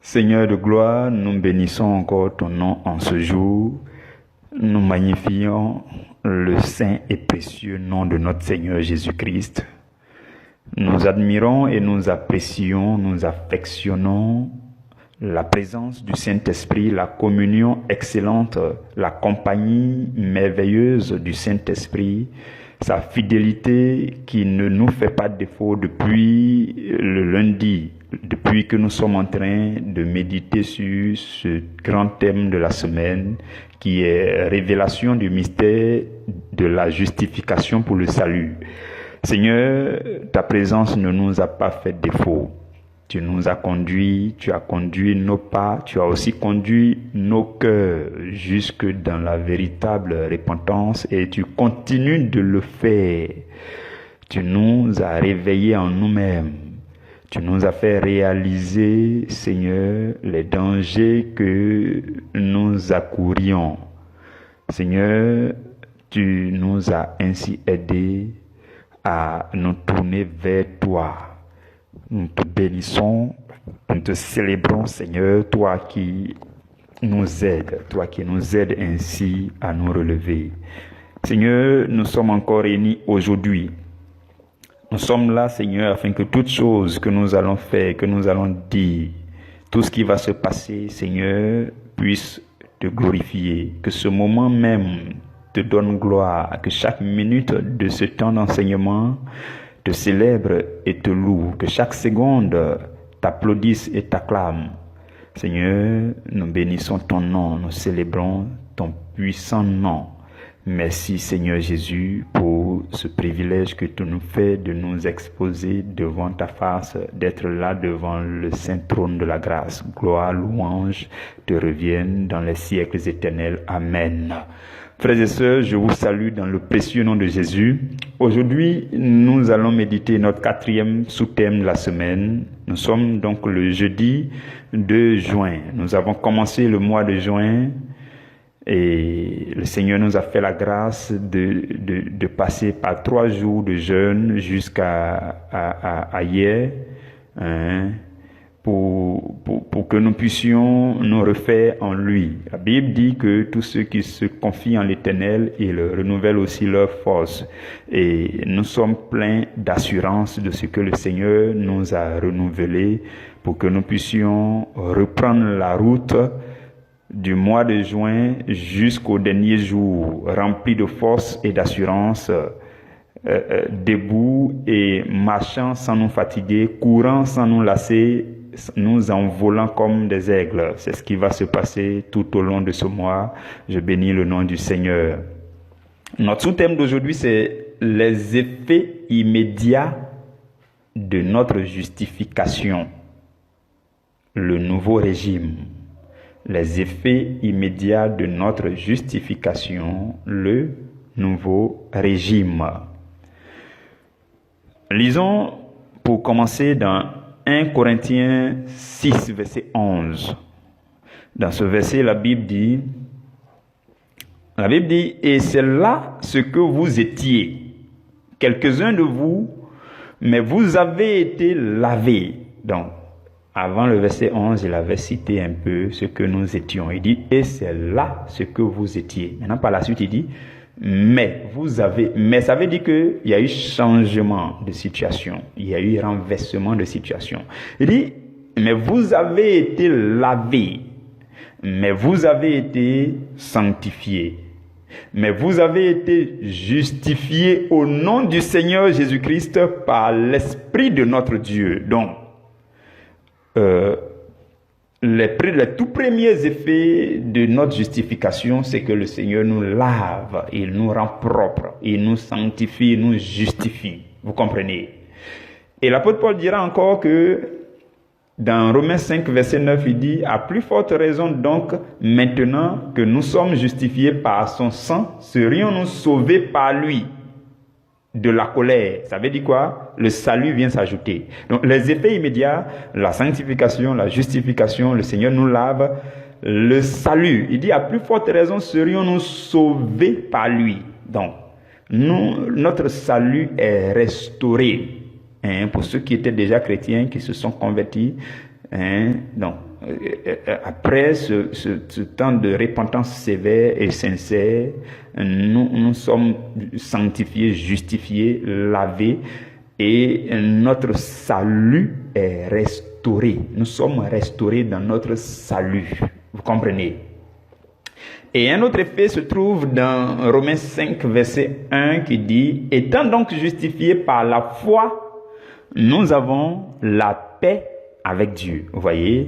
Seigneur de gloire, nous bénissons encore ton nom en ce jour. Nous magnifions le saint et précieux nom de notre Seigneur Jésus-Christ. Nous admirons et nous apprécions, nous affectionnons la présence du Saint-Esprit, la communion excellente, la compagnie merveilleuse du Saint-Esprit, sa fidélité qui ne nous fait pas défaut depuis le lundi, depuis que nous sommes en train de méditer sur ce grand thème de la semaine qui est révélation du mystère de la justification pour le salut. Seigneur, ta présence ne nous a pas fait défaut. Tu nous as conduits, tu as conduit nos pas, tu as aussi conduit nos cœurs jusque dans la véritable repentance et tu continues de le faire. Tu nous as réveillés en nous-mêmes. Tu nous as fait réaliser, Seigneur, les dangers que nous accourions. Seigneur, tu nous as ainsi aidés à nous tourner vers toi. Nous te bénissons, nous te célébrons, Seigneur, toi qui nous aides ainsi à nous relever. Seigneur, nous sommes encore réunis aujourd'hui. Nous sommes là, Seigneur, afin que toutes choses que nous allons faire, que nous allons dire, tout ce qui va se passer, Seigneur, puisse te glorifier. Que ce moment même te donne gloire, que chaque minute de ce temps d'enseignement te célèbre et te loue, que chaque seconde t'applaudisse et t'acclame. Seigneur, nous bénissons ton nom, nous célébrons ton puissant nom. Merci Seigneur Jésus pour ce privilège que tu nous fais de nous exposer devant ta face, d'être là devant le saint trône de la grâce. Gloire, louange te reviennent dans les siècles éternels. Amen. Frères et sœurs, je vous salue dans le précieux nom de Jésus. Aujourd'hui, nous allons méditer notre 4e sous-thème de la semaine. Nous sommes donc le jeudi 2 juin. Nous avons commencé le mois de juin et le Seigneur nous a fait la grâce de passer par 3 jours de jeûne jusqu'à hier, pour que nous puissions nous refaire en lui. La Bible dit que tous ceux qui se confient en l'Éternel, il renouvelle aussi leur force. Et nous sommes pleins d'assurance de ce que le Seigneur nous a renouvelé pour que nous puissions reprendre la route du mois de juin jusqu'au dernier jour, remplis de force et d'assurance, debout et marchant sans nous fatiguer, courant sans nous lasser, nous envolant comme des aigles. C'est ce qui va se passer tout au long de ce mois. Je bénis le nom du Seigneur. Notre sous-thème d'aujourd'hui, c'est les effets immédiats de notre justification, le nouveau régime. Les effets immédiats de notre justification, le nouveau régime. Lisons pour commencer dans 1 Corinthiens 6, verset 11. Dans ce verset, la Bible dit, « Et c'est là ce que vous étiez, quelques-uns de vous, mais vous avez été lavés. » Donc, avant le verset 11, il avait cité un peu ce que nous étions. Il dit, et c'est là ce que vous étiez. Maintenant, par la suite, il dit, mais ça veut dire qu'il y a eu changement de situation. Il y a eu renversement de situation. Il dit, mais vous avez été lavés. Mais vous avez été sanctifiés. Mais vous avez été justifiés au nom du Seigneur Jésus-Christ par l'Esprit de notre Dieu. Donc, les tout premiers effets de notre justification, c'est que le Seigneur nous lave, il nous rend propres, il nous sanctifie, il nous justifie. Vous comprenez? Et l'apôtre Paul dira encore que dans Romains 5, verset 9, il dit, à plus forte raison donc, maintenant que nous sommes justifiés par son sang, serions-nous sauvés par lui de la colère. Ça veut dire quoi? Le salut vient s'ajouter. Donc les effets immédiats, la sanctification, la justification, le Seigneur nous lave, le salut. Il dit à plus forte raison serions-nous sauvés par lui. Donc notre salut est restauré. Pour ceux qui étaient déjà chrétiens, qui se sont convertis, donc après ce temps de repentance sévère et sincère, nous sommes sanctifiés, justifiés, lavés, et notre salut est restauré. Nous sommes restaurés dans notre salut. Vous comprenez? Et un autre effet se trouve dans Romains 5, verset 1 qui dit « Étant donc justifiés par la foi, nous avons la paix avec Dieu. » Vous voyez,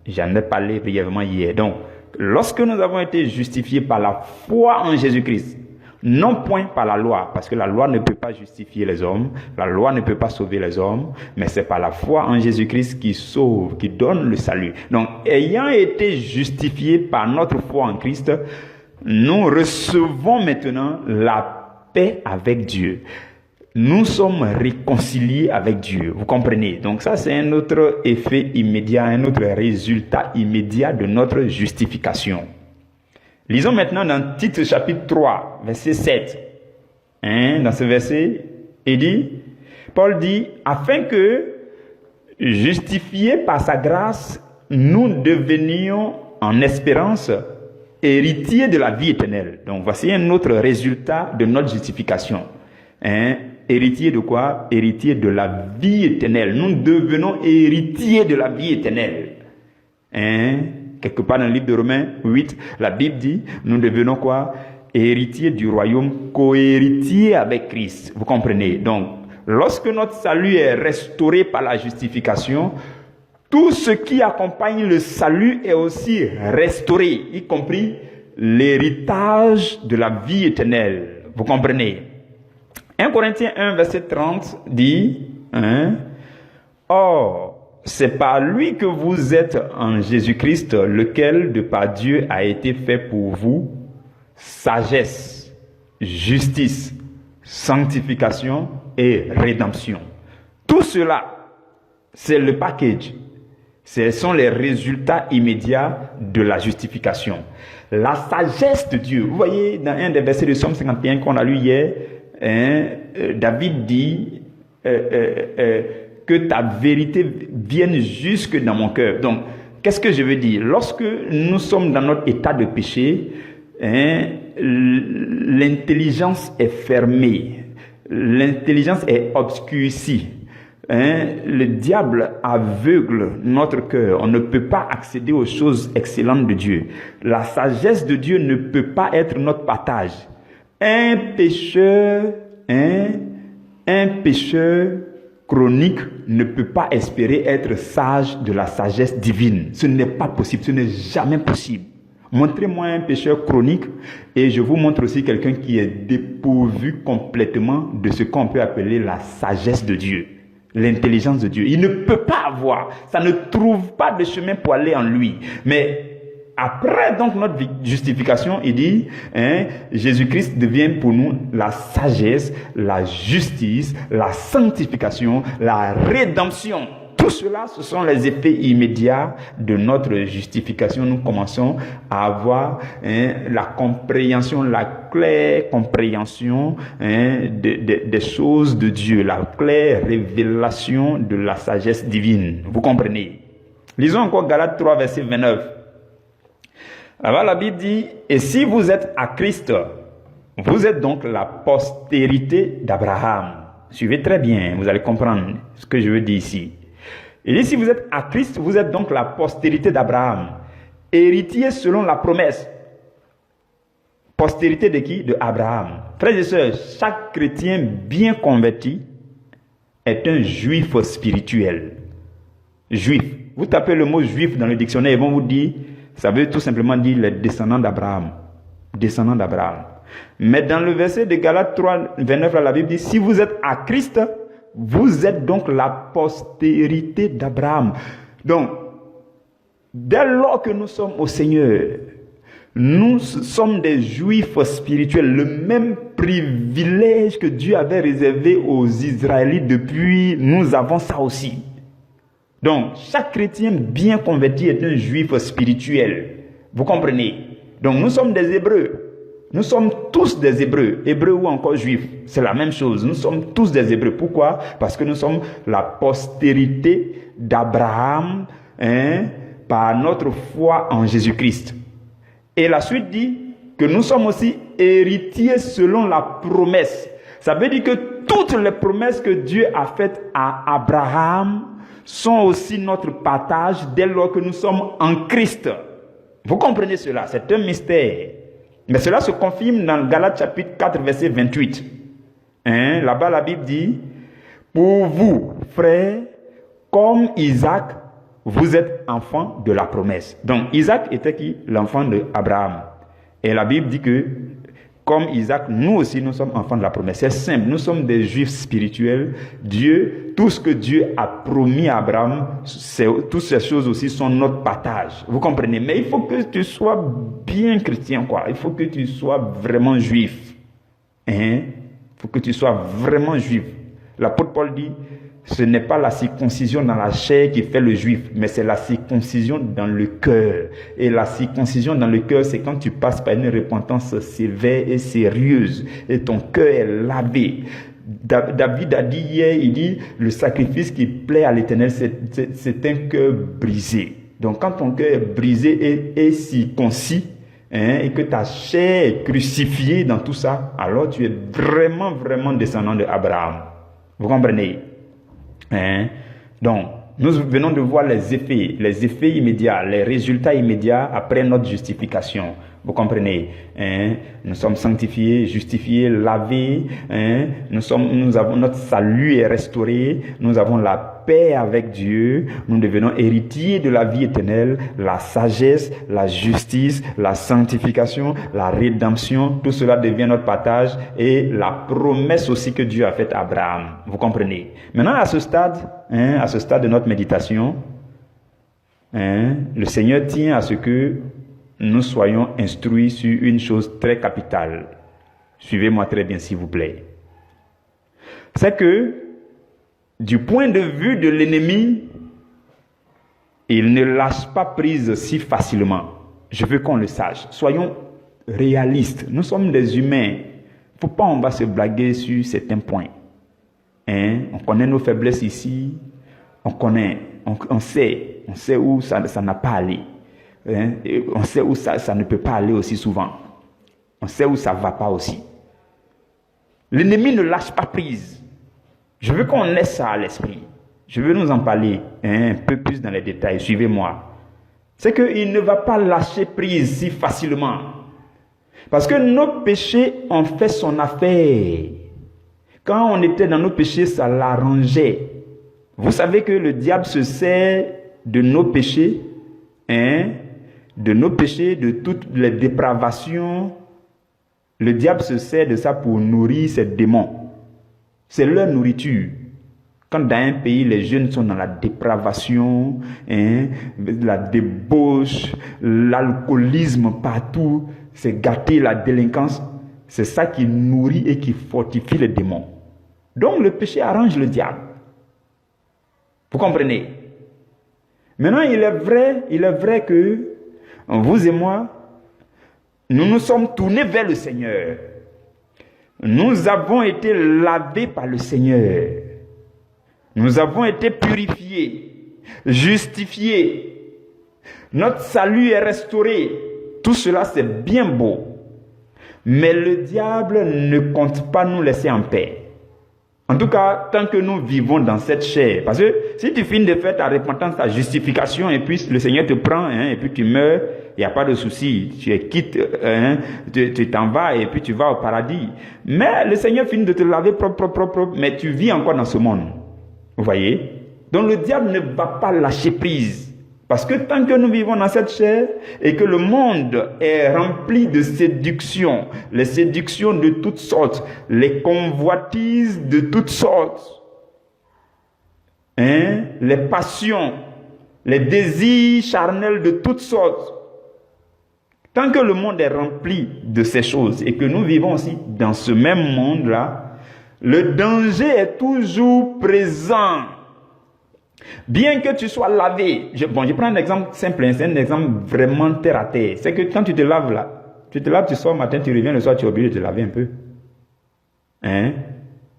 j'en ai parlé brièvement hier. Donc, lorsque nous avons été justifiés par la foi en Jésus-Christ, non point par la loi, parce que la loi ne peut pas justifier les hommes, la loi ne peut pas sauver les hommes, mais c'est par la foi en Jésus-Christ qui sauve, qui donne le salut. Donc, ayant été justifiés par notre foi en Christ, nous recevons maintenant la paix avec Dieu. Nous sommes réconciliés avec Dieu. Vous comprenez? Donc ça, c'est un autre effet immédiat, un autre résultat immédiat de notre justification. Lisons maintenant dans Tite chapitre 3, verset 7. Dans ce verset, Paul dit, afin que, justifiés par sa grâce, nous devenions en espérance héritiers de la vie éternelle. Donc voici un autre résultat de notre justification. Héritier de quoi? Héritier de la vie éternelle. Nous devenons héritiers de la vie éternelle. Quelque part dans le livre de Romains 8, la Bible dit, nous devenons quoi? Héritiers du royaume, co-héritiers avec Christ. Vous comprenez? Donc, lorsque notre salut est restauré par la justification, tout ce qui accompagne le salut est aussi restauré, y compris l'héritage de la vie éternelle. Vous comprenez? 1 Corinthiens 1, verset 30 dit, Or, c'est par lui que vous êtes en Jésus-Christ, lequel, de par Dieu, a été fait pour vous sagesse, justice, sanctification et rédemption. Tout cela, c'est le package. Ce sont les résultats immédiats de la justification. La sagesse de Dieu. Vous voyez, dans un des versets de Psaume 51 qu'on a lu hier, David dit que ta vérité vienne jusque dans mon cœur. Donc, qu'est-ce que je veux dire? Lorsque nous sommes dans notre état de péché, l'intelligence est fermée, l'intelligence est obscurcie. Le diable aveugle notre cœur. On ne peut pas accéder aux choses excellentes de Dieu. La sagesse de Dieu ne peut pas être notre partage. Un pécheur chronique ne peut pas espérer être sage de la sagesse divine. Ce n'est pas possible, ce n'est jamais possible. Montrez-moi un pécheur chronique et je vous montre aussi quelqu'un qui est dépourvu complètement de ce qu'on peut appeler la sagesse de Dieu, l'intelligence de Dieu. Il ne peut pas avoir, ça ne trouve pas de chemin pour aller en lui. Mais après donc notre justification, il dit, Jésus-Christ devient pour nous la sagesse, la justice, la sanctification, la rédemption. Tout cela, ce sont les effets immédiats de notre justification. Nous commençons à avoir la compréhension, la claire compréhension des choses de Dieu, la claire révélation de la sagesse divine. Vous comprenez? Lisons encore Galates 3, verset 29. Là-bas, la Bible dit, « Et si vous êtes à Christ, vous êtes donc la postérité d'Abraham. » Suivez très bien, vous allez comprendre ce que je veux dire ici. Il dit, si vous êtes à Christ, vous êtes donc la postérité d'Abraham, héritier selon la promesse. Postérité de qui? De Abraham. Frères et sœurs, chaque chrétien bien converti est un juif spirituel. Juif. Vous tapez le mot juif dans le dictionnaire, ils vont vous dire, ça veut tout simplement dire les descendants d'Abraham. Descendants d'Abraham. Mais dans le verset de Galates 3, 29, la Bible dit, si vous êtes à Christ, vous êtes donc la postérité d'Abraham. Donc, dès lors que nous sommes au Seigneur, nous sommes des juifs spirituels. Le même privilège que Dieu avait réservé aux Israélites depuis, nous avons ça aussi. Donc, chaque chrétien bien converti est un juif spirituel. Vous comprenez? Donc, nous sommes des Hébreux. Nous sommes tous des Hébreux. Hébreux ou encore juifs. C'est la même chose. Nous sommes tous des Hébreux. Pourquoi? Parce que nous sommes la postérité d'Abraham, par notre foi en Jésus-Christ. Et la suite dit que nous sommes aussi héritiers selon la promesse. Ça veut dire que toutes les promesses que Dieu a faites à Abraham sont aussi notre partage dès lors que nous sommes en Christ. Vous comprenez cela, c'est un mystère. Mais cela se confirme dans Galates chapitre 4, verset 28. Là-bas, la Bible dit, pour vous, frères, comme Isaac, vous êtes enfants de la promesse. Donc, Isaac était qui? L'enfant d'Abraham. Et la Bible dit que, comme Isaac, nous aussi, nous sommes enfants de la promesse. C'est simple, nous sommes des juifs spirituels. Dieu, tout ce que Dieu a promis à Abraham, toutes ces choses aussi sont notre partage. Vous comprenez? Mais il faut que tu sois bien chrétien, quoi. Il faut que tu sois vraiment juif. Il faut que tu sois vraiment juif. L'apôtre Paul dit, ce n'est pas la circoncision dans la chair qui fait le juif, mais c'est la circoncision dans le cœur. Et la circoncision dans le cœur, c'est quand tu passes par une repentance sévère et sérieuse, et ton cœur est lavé. David a dit hier, il dit, le sacrifice qui plaît à l'Éternel, c'est un cœur brisé. Donc quand ton cœur est brisé et circoncis, et que ta chair est crucifiée dans tout ça, alors tu es vraiment, vraiment descendant d'Abraham. Vous comprenez? Donc, nous venons de voir les effets immédiats, les résultats immédiats après notre justification. Vous comprenez? Nous sommes sanctifiés, justifiés, lavés. Nous avons notre salut est restauré. Nous avons la paix avec Dieu. Nous devenons héritiers de la vie éternelle, la sagesse, la justice, la sanctification, la rédemption. Tout cela devient notre partage et la promesse aussi que Dieu a faite à Abraham. Vous comprenez? Maintenant, à ce stade de notre méditation, le Seigneur tient à ce que nous soyons instruits sur une chose très capitale. Suivez-moi très bien, s'il vous plaît. C'est que, du point de vue de l'ennemi, il ne lâche pas prise si facilement. Je veux qu'on le sache. Soyons réalistes. Nous sommes des humains. Faut pas on va se blaguer sur certains points. On connaît nos faiblesses ici. On sait où ça n'a pas allé. On sait où ça ne peut pas aller aussi souvent. On sait où ça ne va pas aussi. L'ennemi ne lâche pas prise. Je veux qu'on ait ça à l'esprit. Je veux nous en parler un peu plus dans les détails. Suivez-moi. C'est qu'il ne va pas lâcher prise si facilement. Parce que nos péchés ont fait son affaire. Quand on était dans nos péchés, ça l'arrangeait. Vous savez que le diable se sert de nos péchés, de toutes les dépravations. Le diable se sert de ça pour nourrir ses démons. C'est leur nourriture. Quand dans un pays, les jeunes sont dans la dépravation, la débauche, l'alcoolisme partout, c'est gâter la délinquance, c'est ça qui nourrit et qui fortifie les démons. Donc le péché arrange le diable. Vous comprenez? Maintenant, il est vrai que vous et moi, nous nous sommes tournés vers le Seigneur. Nous avons été lavés par le Seigneur. Nous avons été purifiés, justifiés. Notre salut est restauré. Tout cela, c'est bien beau. Mais le diable ne compte pas nous laisser en paix. En tout cas, tant que nous vivons dans cette chair. Parce que si tu finis de faire ta repentance, ta justification, et puis le Seigneur te prend, et puis tu meurs, il n'y a pas de souci. Tu es quitte, tu t'en vas, et puis tu vas au paradis. Mais le Seigneur finit de te laver propre, mais tu vis encore dans ce monde. Vous voyez? Donc le diable ne va pas lâcher prise. Parce que tant que nous vivons dans cette chair et que le monde est rempli de séductions, les séductions de toutes sortes, les convoitises de toutes sortes, les passions, les désirs charnels de toutes sortes, tant que le monde est rempli de ces choses et que nous vivons aussi dans ce même monde-là, le danger est toujours présent. Bien que tu sois lavé, je prends un exemple simple, c'est un exemple vraiment terre à terre. C'est que quand tu te laves là, tu sors le matin, tu reviens le soir, tu es obligé de te laver un peu.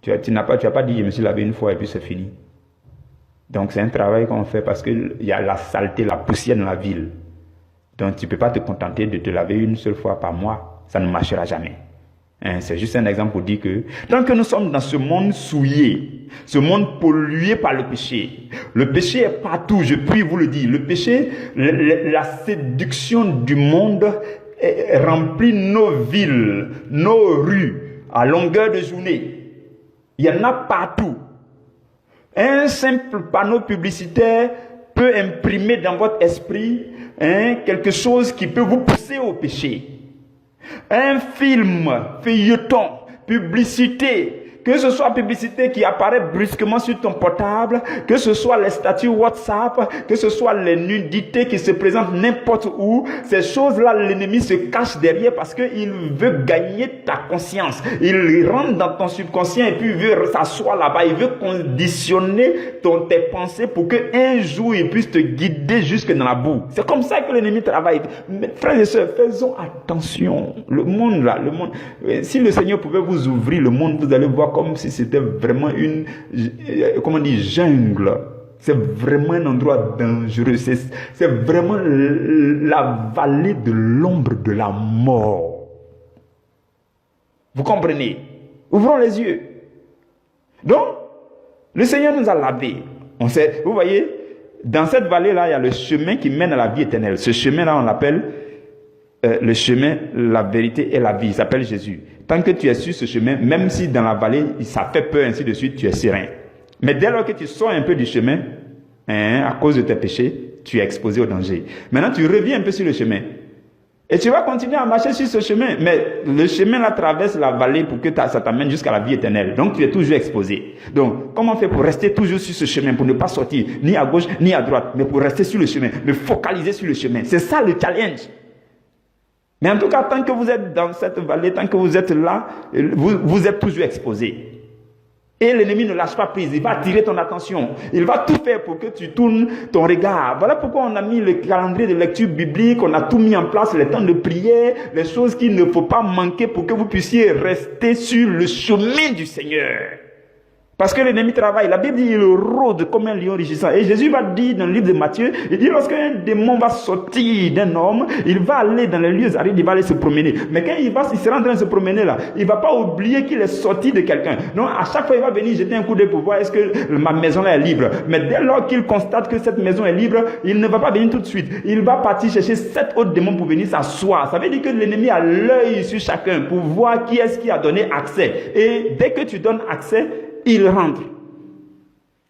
Tu n'as pas dit je me suis lavé une fois et puis c'est fini. Donc c'est un travail qu'on fait parce qu'il y a la saleté, la poussière dans la ville. Donc tu ne peux pas te contenter de te laver une seule fois par mois. Ça ne marchera jamais. C'est juste un exemple pour dire que tant que nous sommes dans ce monde souillé, ce monde pollué par le péché est partout, je puis vous le dire. Le péché, la séduction du monde remplit nos villes, nos rues, à longueur de journée. Il y en a partout. Un simple panneau publicitaire peut imprimer dans votre esprit quelque chose qui peut vous pousser au péché. Un film, feuilleton, publicité, que ce soit publicité qui apparaît brusquement sur ton portable, que ce soit les statuts WhatsApp, que ce soit les nudités qui se présentent n'importe où, ces choses-là, l'ennemi se cache derrière parce qu'il veut gagner ta conscience. Il rentre dans ton subconscient et puis il veut s'asseoir là-bas, il veut conditionner tes pensées pour qu'un jour il puisse te guider jusque dans la boue. C'est comme ça que l'ennemi travaille. Mais, frères et sœurs, faisons attention. Le monde là, si le Seigneur pouvait vous ouvrir le monde, vous allez voir comme si c'était vraiment une, jungle. C'est vraiment un endroit dangereux. C'est vraiment la vallée de l'ombre de la mort. Vous comprenez? Ouvrons les yeux. Donc, le Seigneur nous a lavés. Vous voyez, dans cette vallée-là, il y a le chemin qui mène à la vie éternelle. Ce chemin-là, on l'appelle le chemin, la vérité et la vie. Il s'appelle Jésus. Tant que tu es sur ce chemin, même si dans la vallée, ça fait peur, ainsi de suite, tu es serein. Mais dès lors que tu sors un peu du chemin, à cause de tes péchés, tu es exposé au danger. Maintenant, tu reviens un peu sur le chemin. Et tu vas continuer à marcher sur ce chemin. Mais le chemin là traverse la vallée pour que ça t'amène jusqu'à la vie éternelle. Donc, tu es toujours exposé. Donc, comment faire pour rester toujours sur ce chemin, pour ne pas sortir ni à gauche, ni à droite, mais pour rester sur le chemin, me focaliser sur le chemin. C'est ça le challenge. Mais en tout cas, tant que vous êtes dans cette vallée, tant que vous êtes là, vous êtes toujours exposé. Et l'ennemi ne lâche pas prise, il va attirer ton attention. Il va tout faire pour que tu tournes ton regard. Voilà pourquoi on a mis le calendrier de lecture biblique, on a tout mis en place, les temps de prière, les choses qu'il ne faut pas manquer pour que vous puissiez rester sur le chemin du Seigneur. Parce que l'ennemi travaille. La Bible dit il rôde comme un lion rugissant. Et Jésus va dire dans le livre de Matthieu, il dit lorsqu'un démon va sortir d'un homme, il va aller dans les lieux arides, il va aller se promener. Mais quand il sera en train de se promener là, il ne va pas oublier qu'il est sorti de quelqu'un. Non, à chaque fois il va venir jeter un coup d'œil pour voir est-ce que ma maison là est libre. Mais dès lors qu'il constate que cette maison est libre, il ne va pas venir tout de suite. Il va partir chercher 7 autres démons pour venir s'asseoir. Ça veut dire que l'ennemi a l'œil sur chacun pour voir qui est-ce qui a donné accès. Et dès que tu donnes accès, il rentre.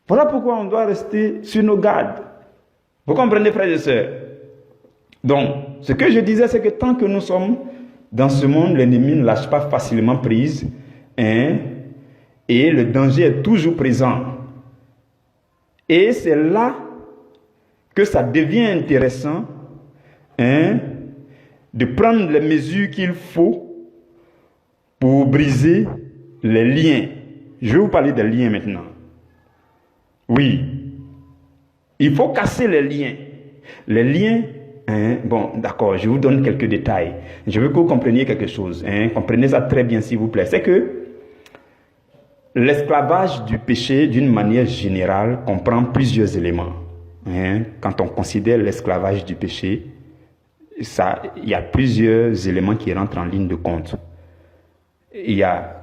Voilà pourquoi on doit rester sur nos gardes. Vous comprenez, frères et sœurs? Donc, ce que je disais, c'est que tant que nous sommes dans ce monde, l'ennemi ne lâche pas facilement prise. Et le danger est toujours présent. Et c'est là que ça devient intéressant de prendre les mesures qu'il faut pour briser les liens. Je vais vous parler des liens maintenant. Oui, il faut casser les liens. Les liens, bon, d'accord, je vous donne quelques détails. Je veux que vous compreniez quelque chose. Comprenez ça très bien, s'il vous plaît. C'est que l'esclavage du péché, d'une manière générale, comprend plusieurs éléments. Quand on considère l'esclavage du péché, il y a plusieurs éléments qui rentrent en ligne de compte. Il y a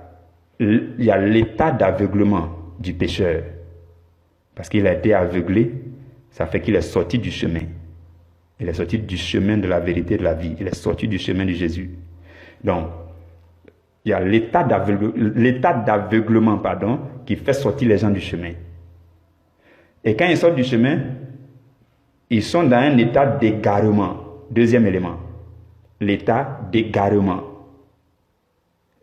l'état d'aveuglement du pécheur. Parce qu'il a été aveuglé, ça fait qu'il est sorti du chemin. Il est sorti du chemin de la vérité de la vie. Il est sorti du chemin de Jésus. Donc, il y a l'état d'aveuglement, qui fait sortir les gens du chemin. Et quand ils sortent du chemin, ils sont dans un état d'égarement. Deuxième élément, l'état d'égarement.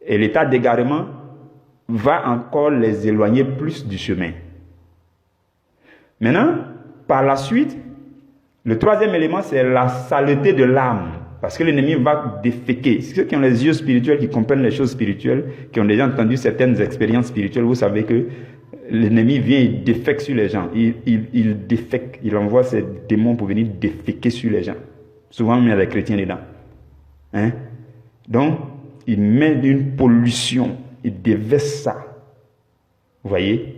Et l'état d'égarement va encore les éloigner plus du chemin. Maintenant, par la suite, le troisième élément, c'est la saleté de l'âme. Parce que l'ennemi va déféquer. Ceux qui ont les yeux spirituels, qui comprennent les choses spirituelles, qui ont déjà entendu certaines expériences spirituelles, vous savez que l'ennemi vient, il défèque sur les gens. Il défèque, il envoie ses démons pour venir déféquer sur les gens. Souvent, il y a des chrétiens dedans. Donc, il met une pollution. Il déverse ça. Vous voyez?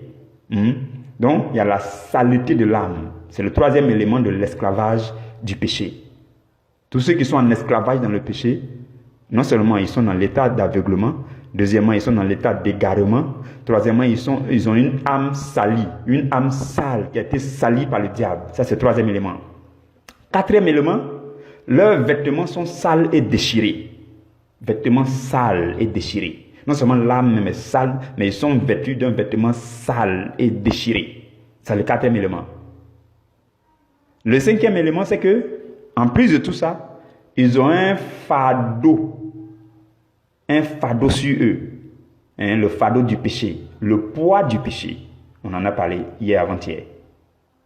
Donc, il y a la saleté de l'âme. C'est le troisième élément de l'esclavage du péché. Tous ceux qui sont en esclavage dans le péché, non seulement ils sont dans l'état d'aveuglement, deuxièmement, ils sont dans l'état d'égarement, troisièmement, ils ont une âme salie, une âme sale qui a été salie par le diable. Ça, c'est le troisième élément. Quatrième élément, leurs vêtements sont sales et déchirés. Vêtements sales et déchirés. Non seulement l'âme même est sale, mais ils sont vêtus d'un vêtement sale et déchiré. C'est le quatrième élément. Le cinquième élément, c'est que, en plus de tout ça, ils ont un fardeau sur eux. Le fardeau du péché, le poids du péché. On en a parlé hier avant-hier.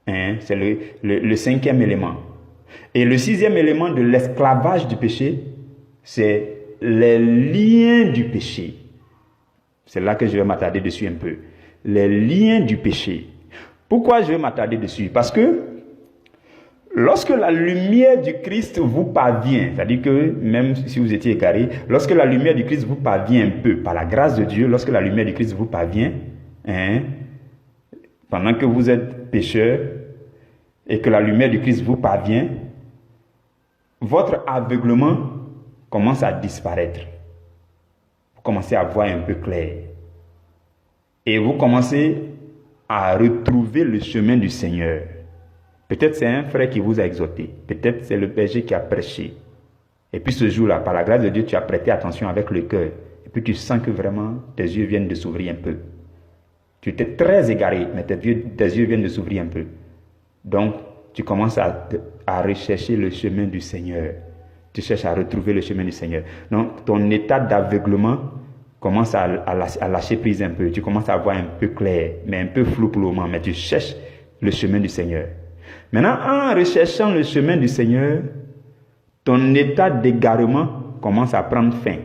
C'est le cinquième élément. Et le sixième élément de l'esclavage du péché, c'est les liens du péché. C'est là que je vais m'attarder dessus un peu. Les liens du péché. Pourquoi je vais m'attarder dessus? Parce que lorsque la lumière du Christ vous parvient, c'est-à-dire que même si vous étiez égaré, lorsque la lumière du Christ vous parvient un peu, par la grâce de Dieu, lorsque la lumière du Christ vous parvient, pendant que vous êtes pécheur et que la lumière du Christ vous parvient, votre aveuglement commence à disparaître. Vous commencez à voir un peu clair. Et vous commencez à retrouver le chemin du Seigneur. Peut-être c'est un frère qui vous a exhorté. Peut-être c'est le berger qui a prêché. Et puis ce jour-là, par la grâce de Dieu, tu as prêté attention avec le cœur. Et puis tu sens que vraiment tes yeux viennent de s'ouvrir un peu. Tu étais très égaré, mais tes yeux viennent de s'ouvrir un peu. Donc, tu commences à rechercher le chemin du Seigneur. Tu cherches à retrouver le chemin du Seigneur. Donc, ton état d'aveuglement commence à lâcher prise un peu. Tu commences à voir un peu clair, mais un peu flou pour le moment. Mais tu cherches le chemin du Seigneur. Maintenant, en recherchant le chemin du Seigneur, ton état d'égarement commence à prendre fin,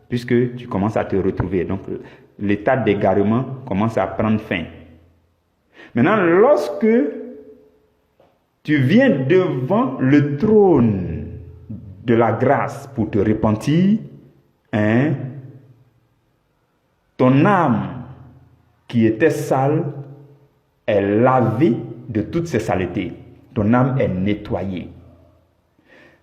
puisque tu commences à te retrouver. Donc, l'état d'égarement commence à prendre fin. Maintenant, lorsque tu viens devant le trône de la grâce pour te repentir, ton âme qui était sale est lavée de toutes ses saletés. Ton âme est nettoyée.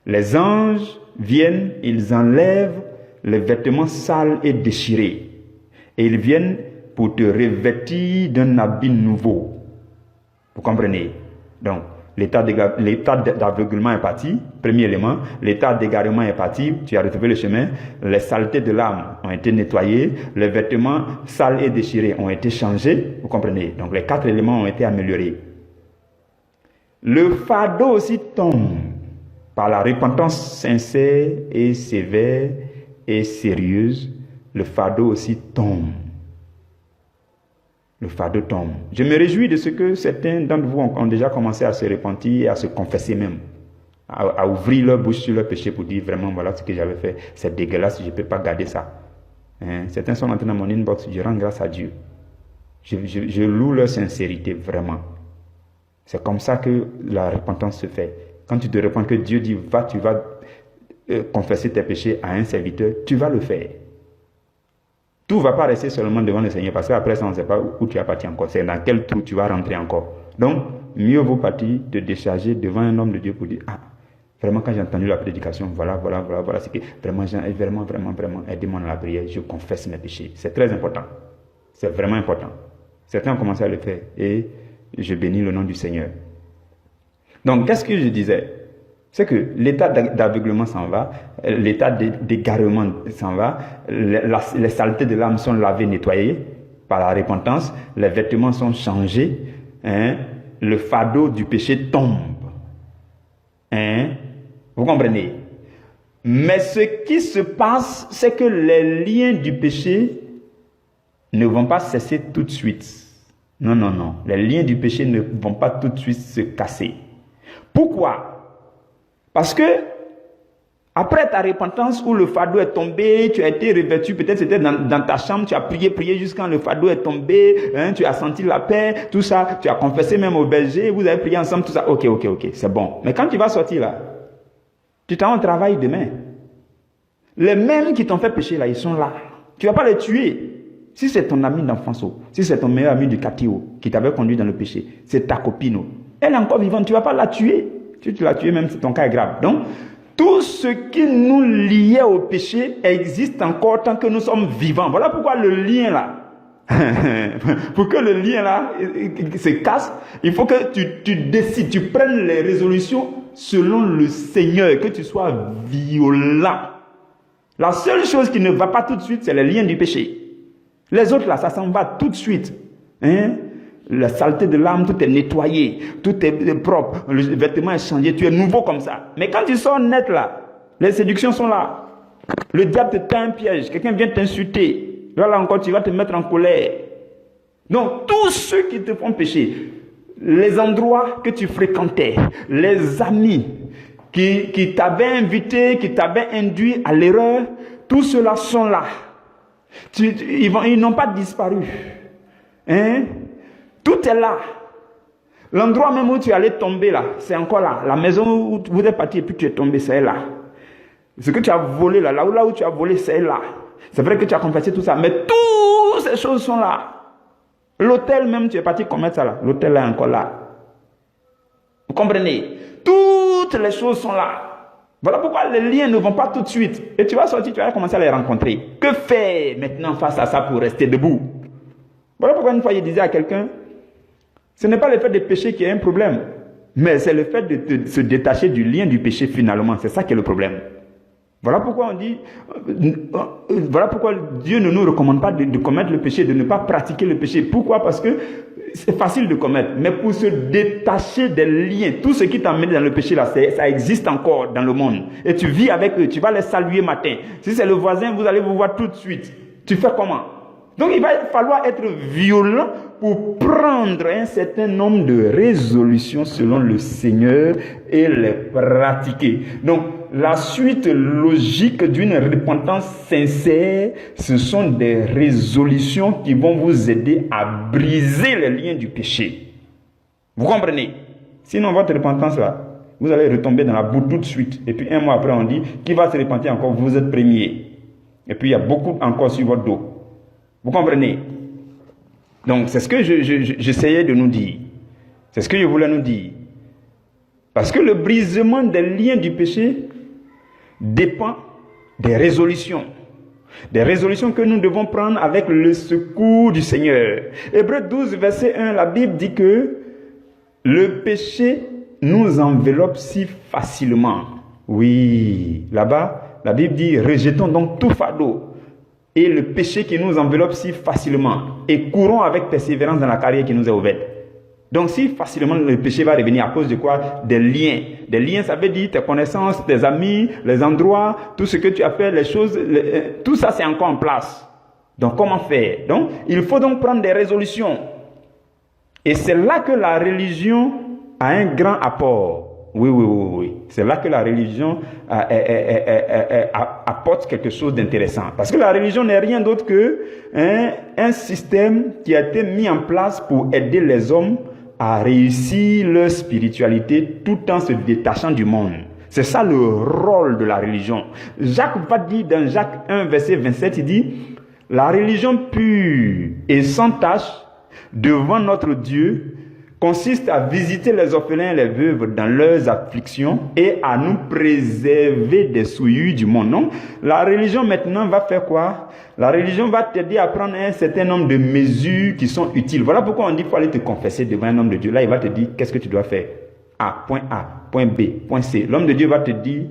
Les anges viennent, ils enlèvent les vêtements sales et déchirés. Et ils viennent pour te revêtir d'un habit nouveau. Vous comprenez? Donc, l'état d'aveuglement est parti, premier élément. L'état d'égarement est parti, tu as retrouvé le chemin. Les saletés de l'âme ont été nettoyées. Les vêtements sales et déchirés ont été changés. Vous comprenez? Donc, les 4 éléments ont été améliorés. Le fardeau aussi tombe par la repentance sincère et sévère et sérieuse. Le fardeau aussi tombe. Le fardeau tombe. Je me réjouis de ce que certains d'entre vous ont déjà commencé à se repentir et à se confesser même. À ouvrir leur bouche sur leur péché pour dire vraiment voilà ce que j'avais fait. C'est dégueulasse, je ne peux pas garder ça. Certains sont entrés dans mon inbox, je rends grâce à Dieu. Je loue leur sincérité vraiment. C'est comme ça que la repentance se fait. Quand tu te repens que Dieu dit va, tu vas confesser tes péchés à un serviteur, tu vas le faire. Tout ne va pas rester seulement devant le Seigneur parce qu'après ça, on ne sait pas où tu as parti encore. C'est dans quel trou tu vas rentrer encore. Donc, mieux vaut partir te décharger devant un homme de Dieu pour dire ah, vraiment, quand j'ai entendu la prédication, voilà, c'est que vraiment, aidez-moi dans la prière, je confesse mes péchés. C'est très important. C'est vraiment important. Certains ont commencé à le faire et je bénis le nom du Seigneur. Donc, qu'est-ce que je disais? C'est que l'état d'aveuglement s'en va, l'état d'égarement s'en va, les saletés de l'âme sont lavées, nettoyées par la repentance, les vêtements sont changés, le fardeau du péché tombe. Vous comprenez? Mais ce qui se passe, c'est que les liens du péché ne vont pas cesser tout de suite. Non. Les liens du péché ne vont pas tout de suite se casser. Pourquoi? Parce que après ta repentance où le fardeau est tombé, tu as été revêtu, peut-être c'était dans ta chambre, tu as prié jusqu'à le fardeau est tombé, tu as senti la paix, tout ça, tu as confessé même au berger, vous avez prié ensemble, tout ça. Ok, c'est bon. Mais quand tu vas sortir là, tu t'en vas au travail demain. Les mêmes qui t'ont fait pécher là, ils sont là. Tu ne vas pas les tuer. Si c'est ton ami d'enfance, si c'est ton meilleur ami du quartier qui t'avait conduit dans le péché, c'est ta copine, elle est encore vivante, tu ne vas pas la tuer. Si tu l'as tuée, même si ton cas est grave. Donc, tout ce qui nous liait au péché existe encore tant que nous sommes vivants. Voilà pourquoi le lien là, pour que le lien là se casse, il faut que tu décides, tu prennes les résolutions selon le Seigneur, que tu sois violent. La seule chose qui ne va pas tout de suite, c'est le lien du péché. Les autres là, ça s'en va tout de suite. La saleté de l'âme, tout est nettoyé, tout est propre, le vêtement est changé, tu es nouveau comme ça. Mais quand tu sors net là, les séductions sont là. Le diable te tend un piège, quelqu'un vient t'insulter. Là encore, tu vas te mettre en colère. Donc, tous ceux qui te font pécher, les endroits que tu fréquentais, les amis qui t'avaient invité, qui t'avaient induit à l'erreur, tous ceux-là sont là. Ils n'ont pas disparu. Tout est là. L'endroit même où tu allais tomber là, c'est encore là. La maison où vous êtes parti et puis tu es tombé, c'est là. Ce que tu as volé là, là où tu as volé, c'est là. C'est vrai que tu as confessé tout ça, mais toutes ces choses sont là. L'hôtel même, tu es parti commettre ça là. L'hôtel est encore là. Vous comprenez? Toutes les choses sont là. Voilà pourquoi les liens ne vont pas tout de suite. Et tu vas sortir, tu vas commencer à les rencontrer. Que faire maintenant face à ça pour rester debout? Voilà pourquoi une fois, je disais à quelqu'un, ce n'est pas le fait de pécher qui est un problème, mais c'est le fait de se détacher du lien du péché finalement. C'est ça qui est le problème. Voilà pourquoi on dit, voilà pourquoi Dieu ne nous recommande pas de commettre le péché, de ne pas pratiquer le péché. Pourquoi? Parce que c'est facile de commettre, mais pour se détacher des liens, tout ce qui t'a amené dans le péché là, ça existe encore dans le monde. Et tu vis avec eux, tu vas les saluer matin. Si c'est le voisin, vous allez vous voir tout de suite. Tu fais comment? Donc il va falloir être violent pour prendre un certain nombre de résolutions selon le Seigneur et les pratiquer. Donc la suite logique d'une repentance sincère, ce sont des résolutions qui vont vous aider à briser les liens du péché. Vous comprenez? Sinon votre repentance là, vous allez retomber dans la boue tout de suite. Et puis un mois après on dit, qui va se repentir encore? Vous êtes premier. Et puis il y a beaucoup encore sur votre dos. Vous comprenez? Donc, c'est ce que j'essayais de nous dire. C'est ce que je voulais nous dire. Parce que le brisement des liens du péché dépend des résolutions. Des résolutions que nous devons prendre avec le secours du Seigneur. Hébreux 12, verset 1, la Bible dit que le péché nous enveloppe si facilement. Oui, là-bas, la Bible dit, rejetons donc tout fardeau et le péché qui nous enveloppe si facilement, et courons avec persévérance dans la carrière qui nous est ouverte. Donc si facilement le péché va revenir à cause de quoi? Des liens. Des liens, ça veut dire tes connaissances, tes amis, les endroits, tout ce que tu as fait, les choses, tout ça c'est encore en place. Donc comment faire? Donc il faut donc prendre des résolutions. Et c'est là que la religion a un grand apport. Oui. C'est là que la religion apporte quelque chose d'intéressant. Parce que la religion n'est rien d'autre que un système qui a été mis en place pour aider les hommes à réussir leur spiritualité tout en se détachant du monde. C'est ça le rôle de la religion. Jacques va dire dans Jacques 1, verset 27, il dit, la religion pure et sans tache devant notre Dieu consiste à visiter les orphelins et les veuves dans leurs afflictions et à nous préserver des souillures du monde. Donc, la religion maintenant va faire quoi? La religion va t'aider à prendre un certain nombre de mesures qui sont utiles. Voilà pourquoi on dit qu'il faut aller te confesser devant un homme de Dieu. Là, il va te dire qu'est-ce que tu dois faire. A, point B, point C. L'homme de Dieu va te dire,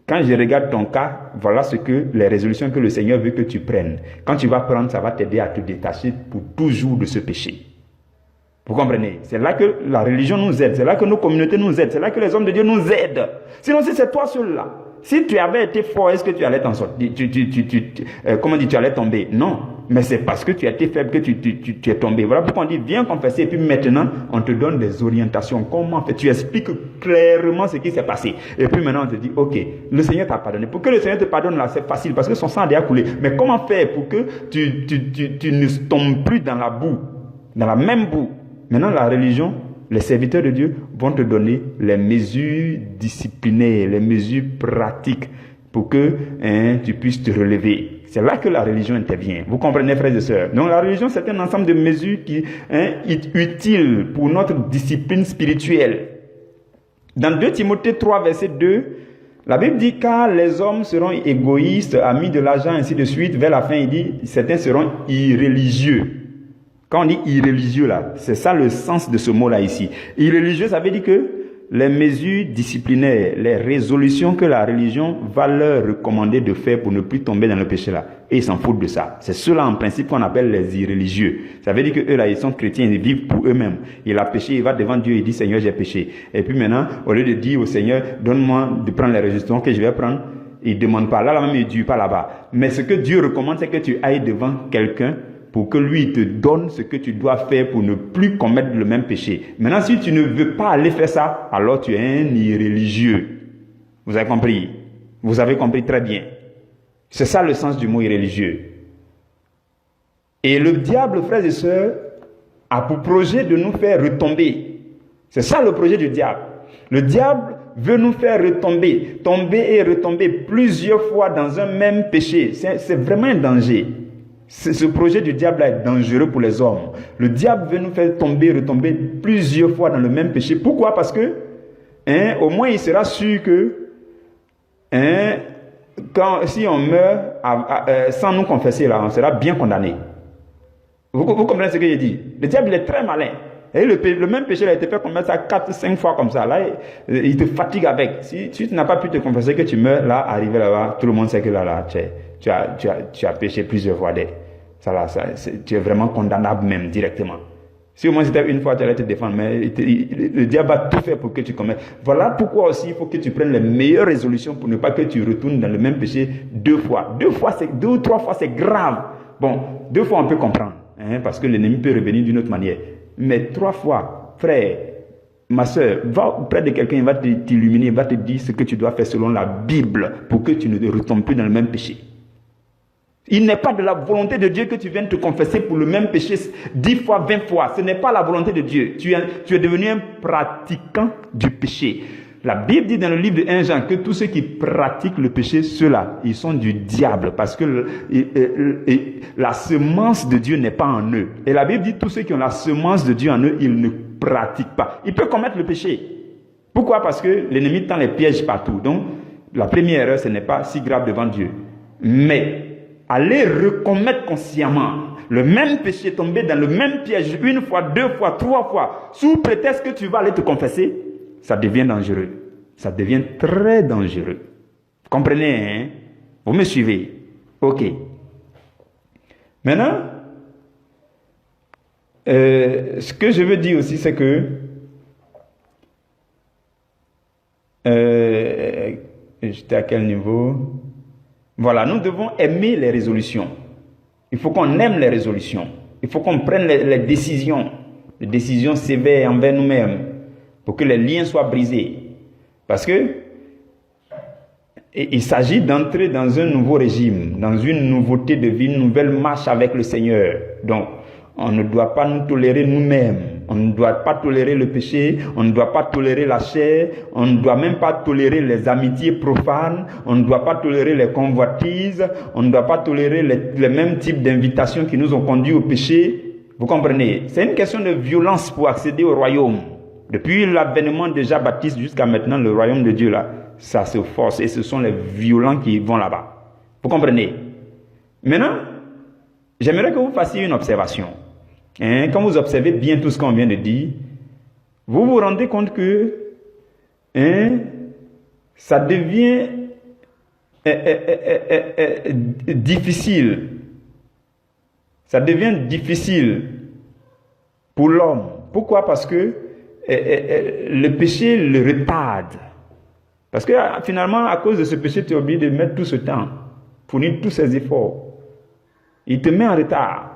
quand je regarde ton cas, voilà ce que les résolutions que le Seigneur veut que tu prennes. Quand tu vas prendre, ça va t'aider à te détacher pour toujours de ce péché. Vous comprenez? C'est là que la religion nous aide, c'est là que nos communautés nous aident, c'est là que les hommes de Dieu nous aident. Sinon, si c'est toi seul là, si tu avais été fort, est-ce que tu allais t'en sortir? Comment dire, tu allais tomber? Non, mais c'est parce que tu as été faible que tu es tombé. Voilà pourquoi on dit, viens confesser, et puis maintenant, on te donne des orientations. Comment faire? Tu expliques clairement ce qui s'est passé. Et puis maintenant, on te dit, ok, le Seigneur t'a pardonné. Pour que le Seigneur te pardonne là, c'est facile, parce que son sang a déjà coulé. Mais comment faire pour que tu ne tombes plus dans la boue, dans la même boue? Maintenant, la religion, les serviteurs de Dieu vont te donner les mesures disciplinaires, les mesures pratiques pour que tu puisses te relever. C'est là que la religion intervient. Vous comprenez, frères et sœurs? Donc la religion, c'est un ensemble de mesures qui est utile pour notre discipline spirituelle. Dans 2 Timothée 3, verset 2, la Bible dit, car les hommes seront égoïstes, amis de l'argent, ainsi de suite. Vers la fin, il dit, certains seront irréligieux. Quand on dit irréligieux là, c'est ça le sens de ce mot-là ici. Irréligieux, ça veut dire que les mesures disciplinaires, les résolutions que la religion va leur recommander de faire pour ne plus tomber dans le péché là. Et ils s'en foutent de ça. C'est ceux-là en principe qu'on appelle les irréligieux. Ça veut dire que eux là, ils sont chrétiens, ils vivent pour eux-mêmes. Il a péché, il va devant Dieu, il dit Seigneur, j'ai péché. Et puis maintenant, au lieu de dire au Seigneur, donne-moi de prendre les résolutions que je vais prendre, il ne demande pas. Là même, il ne dit pas là-bas. Mais ce que Dieu recommande, c'est que tu ailles devant quelqu'un pour que lui te donne ce que tu dois faire pour ne plus commettre le même péché. Maintenant, si tu ne veux pas aller faire ça, alors tu es un irréligieux. Vous avez compris? Vous avez compris très bien. C'est ça le sens du mot irréligieux. Et le diable, frères et sœurs, a pour projet de nous faire retomber. C'est ça le projet du diable. Le diable veut nous faire retomber, tomber et retomber plusieurs fois dans un même péché. C'est vraiment un danger. Ce projet du diable est dangereux pour les hommes. Le diable veut nous faire tomber, retomber plusieurs fois dans le même péché. Pourquoi? Parce que, au moins il sera sûr que, si on meurt sans nous confesser, là, on sera bien condamné. Vous comprenez ce que j'ai dit? Le diable, il est très malin. Et le même péché, il a été fait commettre ça 4-5 fois comme ça. Là, il te fatigue avec. Si tu n'as pas pu te confesser que tu meurs, là, arrivé là-bas, tout le monde sait que là, tu as péché plusieurs fois. Tu es vraiment condamnable même directement. Si au moins c'était une fois, tu allais te défendre, mais le diable va tout faire pour que tu commettes. Voilà pourquoi aussi il faut que tu prennes les meilleures résolutions pour ne pas que tu retournes dans le même péché 2 fois. 2 ou 3 fois, c'est grave. Bon, 2 fois on peut comprendre, parce que l'ennemi peut revenir d'une autre manière. Mais 3 fois, frère, ma soeur, va près de quelqu'un, il va t'illuminer, il va te dire ce que tu dois faire selon la Bible pour que tu ne retombes plus dans le même péché. Il n'est pas de la volonté de Dieu que tu viennes te confesser pour le même péché 10 fois, 20 fois. Ce n'est pas la volonté de Dieu. Tu es devenu un pratiquant du péché. La Bible dit dans le livre de 1 Jean que tous ceux qui pratiquent le péché, ceux-là, ils sont du diable parce que la semence de Dieu n'est pas en eux. Et la Bible dit tous ceux qui ont la semence de Dieu en eux, ils ne pratiquent pas. Ils peuvent commettre le péché. Pourquoi? Parce que l'ennemi tend les pièges partout. Donc, la première erreur, ce n'est pas si grave devant Dieu. Mais aller recommettre consciemment le même péché, tomber dans le même piège 1 fois, 2 fois, 3 fois, sous prétexte que tu vas aller te confesser, ça devient dangereux. Ça devient très dangereux. Vous comprenez, Vous me suivez? Ok. Maintenant, ce que je veux dire aussi, c'est que j'étais à quel niveau? Voilà, nous devons aimer les résolutions. Il faut qu'on aime les résolutions. Il faut qu'on prenne les décisions sévères envers nous-mêmes pour que les liens soient brisés. Parce que il s'agit d'entrer dans un nouveau régime, dans une nouveauté de vie, une nouvelle marche avec le Seigneur. Donc, on ne doit pas nous tolérer nous-mêmes. On ne doit pas tolérer le péché. On ne doit pas tolérer la chair. On ne doit même pas tolérer les amitiés profanes. On ne doit pas tolérer les convoitises. On ne doit pas tolérer les mêmes types d'invitations qui nous ont conduits au péché. Vous comprenez? C'est une question de violence pour accéder au royaume. Depuis l'avènement de Jean-Baptiste jusqu'à maintenant, le royaume de Dieu, là, ça se force. Et ce sont les violents qui vont là-bas. Vous comprenez? Maintenant, j'aimerais que vous fassiez une observation. Quand vous observez bien tout ce qu'on vient de dire, vous vous rendez compte que ça devient difficile. Ça devient difficile pour l'homme. Pourquoi? Parce que le péché le retarde. Parce que finalement, à cause de ce péché, tu es obligé de mettre tout ce temps, fournir tous ces efforts. Il te met en retard.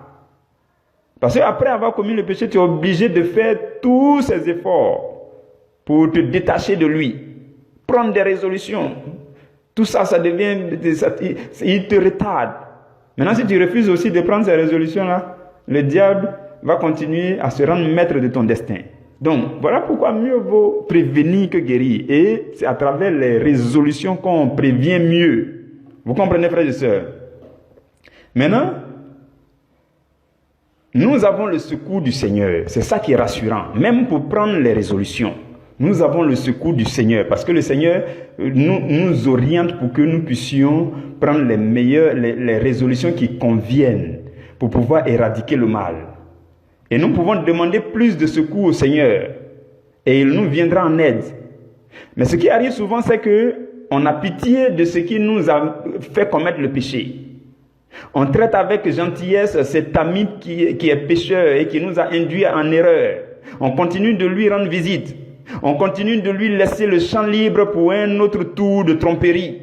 Parce qu'après avoir commis le péché, tu es obligé de faire tous ces efforts pour te détacher de lui. Prendre des résolutions. Tout ça, ça devient... il te retarde. Maintenant, si tu refuses aussi de prendre ces résolutions-là, le diable va continuer à se rendre maître de ton destin. Donc, voilà pourquoi mieux vaut prévenir que guérir. Et c'est à travers les résolutions qu'on prévient mieux. Vous comprenez, frères et sœurs? Maintenant, nous avons le secours du Seigneur. C'est ça qui est rassurant. Même pour prendre les résolutions, nous avons le secours du Seigneur. Parce que le Seigneur nous oriente pour que nous puissions prendre les résolutions qui conviennent pour pouvoir éradiquer le mal. Et nous pouvons demander plus de secours au Seigneur. Et il nous viendra en aide. Mais ce qui arrive souvent, c'est qu'on a pitié de ce qui nous a fait commettre le péché. On traite avec gentillesse cet ami qui est pécheur et qui nous a induits en erreur. On continue de lui rendre visite. On continue de lui laisser le champ libre pour un autre tour de tromperie.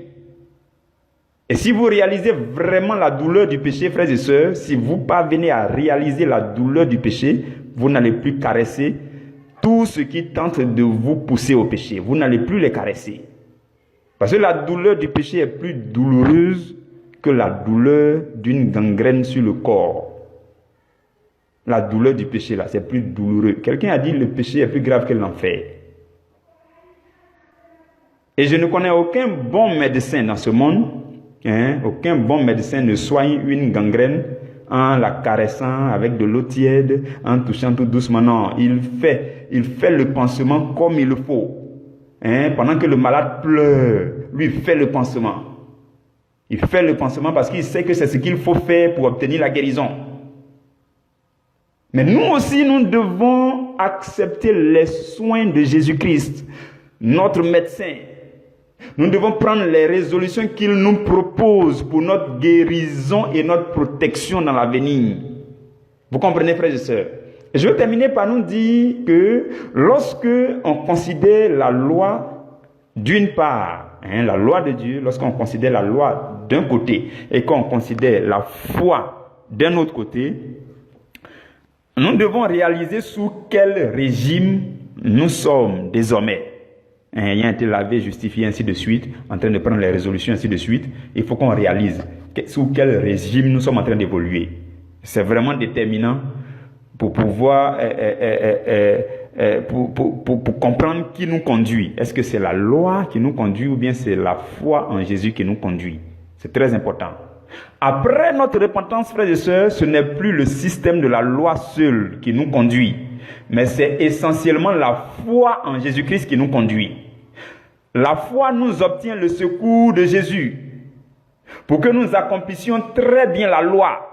Et si vous réalisez vraiment la douleur du péché, frères et sœurs, si vous parvenez à réaliser la douleur du péché, vous n'allez plus caresser tout ce qui tente de vous pousser au péché. Vous n'allez plus les caresser. Parce que la douleur du péché est plus douloureuse que la douleur d'une gangrène sur le corps. La douleur du péché, là, c'est plus douloureux. Quelqu'un a dit que le péché est plus grave que l'enfer. Et je ne connais aucun bon médecin dans ce monde, aucun bon médecin ne soigne une gangrène en la caressant avec de l'eau tiède, en touchant tout doucement. Non, il fait le pansement comme il le faut. Pendant que le malade pleure, lui il fait le pansement. Il fait le pansement parce qu'il sait que c'est ce qu'il faut faire pour obtenir la guérison. Mais nous aussi, nous devons accepter les soins de Jésus-Christ, notre médecin. Nous devons prendre les résolutions qu'il nous propose pour notre guérison et notre protection dans l'avenir. Vous comprenez, frères et sœurs? Et je vais terminer par nous dire que lorsque on considère la loi d'une part, la loi de Dieu, lorsqu'on considère la loi d'un côté et qu'on considère la foi d'un autre côté, nous devons réaliser sous quel régime nous sommes désormais. Ayant été lavé, justifié, ainsi de suite, en train de prendre les résolutions, ainsi de suite, il faut qu'on réalise sous quel régime nous sommes en train d'évoluer. C'est vraiment déterminant pour pouvoir pour comprendre qui nous conduit. Est-ce que c'est la loi qui nous conduit ou bien c'est la foi en Jésus qui nous conduit? C'est très important. Après notre repentance, frères et sœurs, ce n'est plus le système de la loi seul qui nous conduit, mais c'est essentiellement la foi en Jésus-Christ qui nous conduit. La foi nous obtient le secours de Jésus pour que nous accomplissions très bien la loi.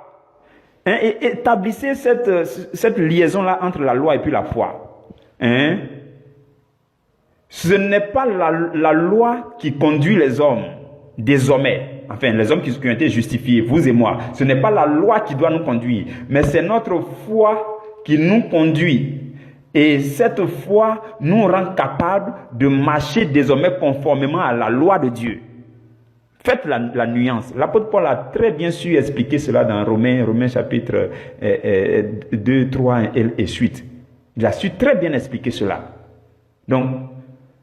Et établissez cette liaison-là entre la loi et puis la foi. Ce n'est pas la loi qui conduit les hommes, désormais. Enfin, les hommes qui ont été justifiés, vous et moi. Ce n'est pas la loi qui doit nous conduire, mais c'est notre foi qui nous conduit. Et cette foi nous rend capables de marcher désormais conformément à la loi de Dieu. Faites la nuance. L'apôtre Paul a très bien su expliquer cela dans Romains chapitre 2, 3 et suite. Il a su très bien expliquer cela. Donc,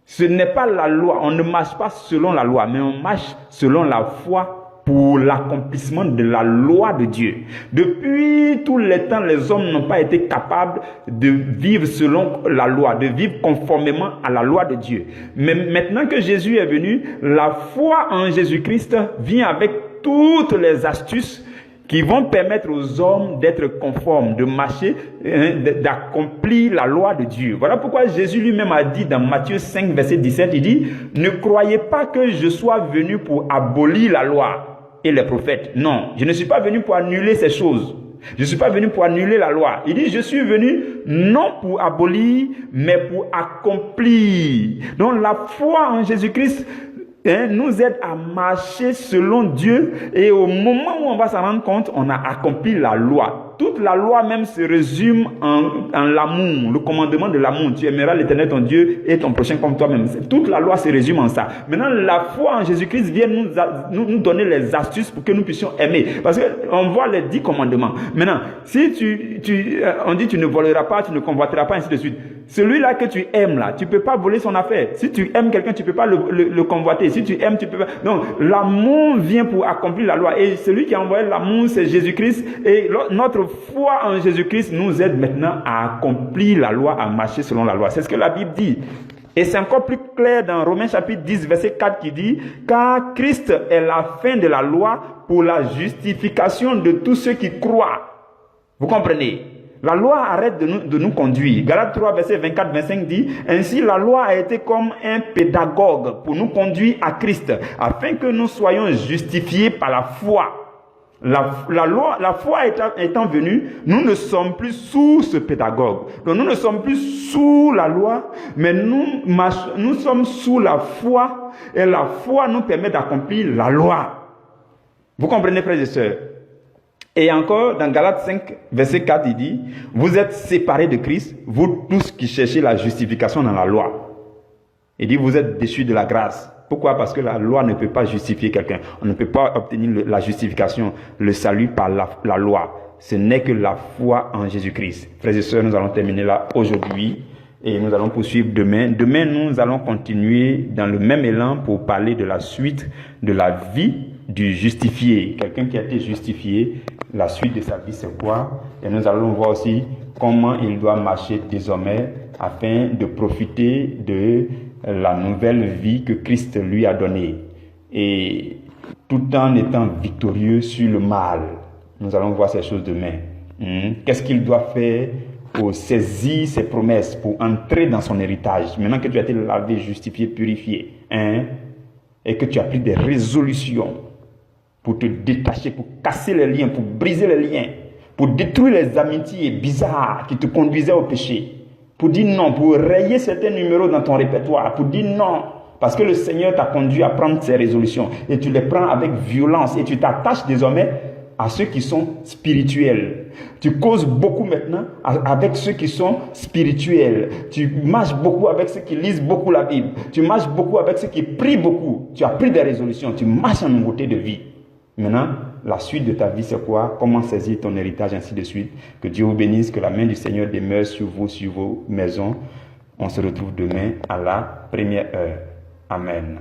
ce n'est pas la loi. On ne marche pas selon la loi, mais on marche selon la foi pour l'accomplissement de la loi de Dieu. Depuis tous les temps, les hommes n'ont pas été capables de vivre selon la loi, de vivre conformément à la loi de Dieu. Mais maintenant que Jésus est venu, la foi en Jésus-Christ vient avec toutes les astuces qui vont permettre aux hommes d'être conformes, de marcher, d'accomplir la loi de Dieu. Voilà pourquoi Jésus lui-même a dit dans Matthieu 5, verset 17, il dit « Ne croyez pas que je sois venu pour abolir la loi et les prophètes. Non, je ne suis pas venu pour annuler ces choses. Je ne suis pas venu pour annuler la loi. » Il dit « Je suis venu non pour abolir, mais pour accomplir. » Donc la foi en Jésus-Christ nous aide à marcher selon Dieu, et au moment où on va s'en rendre compte, on a accompli la loi. Toute la loi même se résume en l'amour, le commandement de l'amour. Tu aimeras l'Éternel ton Dieu et ton prochain comme toi-même. Toute la loi se résume en ça. Maintenant, la foi en Jésus-Christ vient nous donner les astuces pour que nous puissions aimer. Parce qu'on voit les 10 commandements. Maintenant, si on dit tu ne voleras pas, tu ne convoiteras pas, ainsi de suite. Celui-là que tu aimes là, tu ne peux pas voler son affaire. Si tu aimes quelqu'un, tu ne peux pas le convoiter. Si tu aimes, tu peux pas. Donc, l'amour vient pour accomplir la loi. Et celui qui a envoyé l'amour, c'est Jésus-Christ. Et notre foi en Jésus-Christ nous aide maintenant à accomplir la loi, à marcher selon la loi. C'est ce que la Bible dit. Et c'est encore plus clair dans Romains chapitre 10, verset 4 qui dit « Car Christ est la fin de la loi pour la justification de tous ceux qui croient. » Vous comprenez? La loi arrête de nous conduire. Galates 3, verset 24-25 dit « Ainsi la loi a été comme un pédagogue pour nous conduire à Christ, afin que nous soyons justifiés par la foi. » La foi étant venue, nous ne sommes plus sous ce pédagogue. Donc nous ne sommes plus sous la loi, mais nous sommes sous la foi, et la foi nous permet d'accomplir la loi. Vous comprenez, frères et sœurs? Et encore, dans Galates 5, verset 4, il dit, « Vous êtes séparés de Christ, vous tous qui cherchez la justification dans la loi. » Il dit, « Vous êtes déchus de la grâce. » Pourquoi? Parce que la loi ne peut pas justifier quelqu'un. On ne peut pas obtenir la justification, le salut par la loi. Ce n'est que la foi en Jésus-Christ. Frères et sœurs, nous allons terminer là aujourd'hui et nous allons poursuivre demain. Demain, nous allons continuer dans le même élan pour parler de la suite de la vie du justifié. Quelqu'un qui a été justifié, la suite de sa vie, c'est quoi? Et nous allons voir aussi comment il doit marcher désormais afin de profiter de la nouvelle vie que Christ lui a donnée, et tout en étant victorieux sur le mal. Nous allons voir ces choses demain. Qu'est-ce qu'il doit faire pour saisir ses promesses, pour entrer dans son héritage, maintenant que tu as été lavé, justifié, purifié, et que tu as pris des résolutions pour te détacher, pour casser les liens, pour briser les liens, pour détruire les amitiés bizarres qui te conduisaient au péché, pour dire non, pour rayer certains numéros dans ton répertoire, pour dire non, parce que le Seigneur t'a conduit à prendre ces résolutions, et tu les prends avec violence, et tu t'attaches désormais à ceux qui sont spirituels. Tu causes beaucoup maintenant avec ceux qui sont spirituels. Tu marches beaucoup avec ceux qui lisent beaucoup la Bible. Tu marches beaucoup avec ceux qui prient beaucoup. Tu as pris des résolutions, tu marches en nouveauté de vie. Maintenant, la suite de ta vie, c'est quoi? Comment saisir ton héritage, ainsi de suite. Que Dieu vous bénisse, que la main du Seigneur demeure sur vous, sur vos maisons. On se retrouve demain à la première heure. Amen.